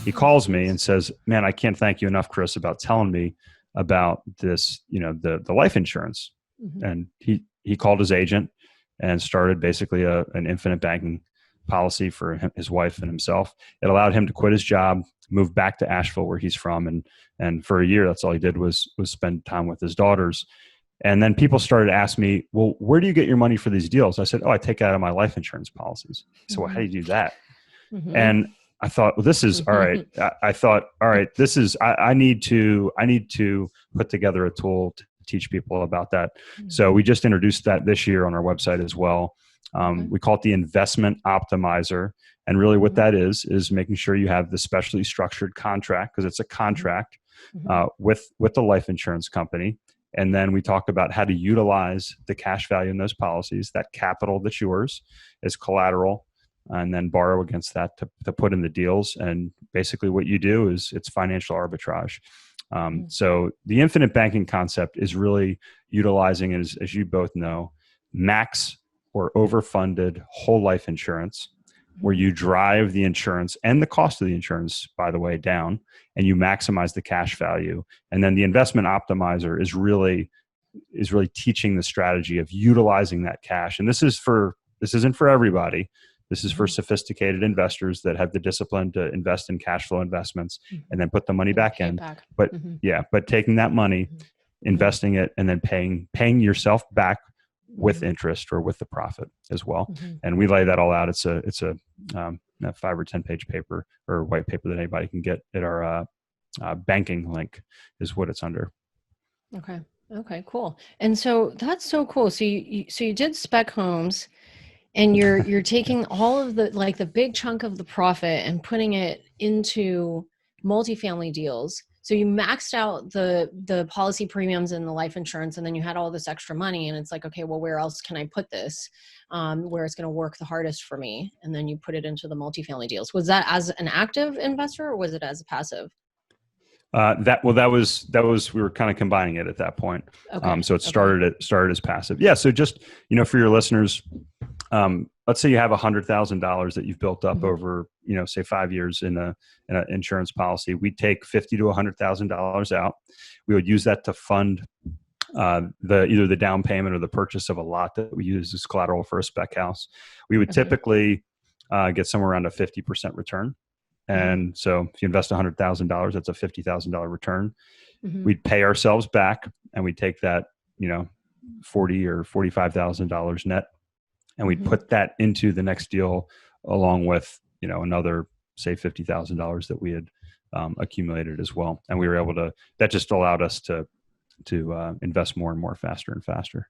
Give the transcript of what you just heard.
he Oh, calls me geez. and says, man, I can't thank you enough, Chris, about telling me about this, the life insurance. Hmm. And he called his agent and started basically an infinite banking policy for his wife and himself. It allowed him to quit his job, move back to Asheville, where he's from, and for a year, that's all he did was spend time with his daughters. And then people started to ask me, well, where do you get your money for these deals? I said, oh, I take it out of my life insurance policies. He said, well, how Hmm. do you do that? Hmm. And I thought, well, this is all right. I thought, all right, this is, I need to put together a tool to teach people about that. So we just introduced that this year on our website as well. Okay. We call it the investment optimizer. And really what Hmm. that is making sure you have the specially structured contract, because it's a Hmm. contract Hmm. with the life insurance company. And then we talk about how to utilize the cash value in those policies, that capital that's yours as collateral, and then borrow against that to put in the deals. And basically what you do is it's financial arbitrage. So the infinite banking concept is really utilizing, as you both know, max or overfunded whole life insurance, where Hmm. you drive the insurance and the cost of the insurance, by the way, down, and you maximize the cash value. And then the investment optimizer is really teaching the strategy of utilizing that cash. And this isn't for everybody. This is for Hmm. sophisticated investors that have the discipline to invest in cash flow investments and Hmm. then put the money And back pay it in. back. But Hmm. yeah, but taking that money, Hmm. investing it, and then paying yourself back with Hmm. interest or with the profit as well. Hmm. And we lay that all out. It's a 5 or 10 page paper or white paper that anybody can get at our banking link is what it's under. Okay. Okay, cool. And so that's so cool. So you did spec homes, and you're taking all of the, like, the big chunk of the profit and putting it into multifamily deals. So you maxed out the policy premiums and the life insurance, and then you had all this extra money, and it's like, okay, well, where else can I put this, where it's going to work the hardest for me? And then you put it into the multifamily deals. Was that as an active investor, or was it as a passive? That was we were kind of combining it at that point. Okay. So it Okay. started as passive. Yeah. So just for your listeners, let's say you have $100,000 that you've built up Hmm. over say 5 years in an insurance policy. We take $50,000 to $100,000 out. We would use that to fund the either the down payment or the purchase of a lot that we use as collateral for a spec house. We would Okay. typically get somewhere around a 50% return. Hmm. And so if you invest $100,000, that's a $50,000 return. Hmm. We'd pay ourselves back, and we take that, $40,000 or $45,000 net, and we'd Hmm. put that into the next deal along with, another, say, $50,000 that we had accumulated as well. And we were able to, that just allowed us to invest more and more, faster and faster.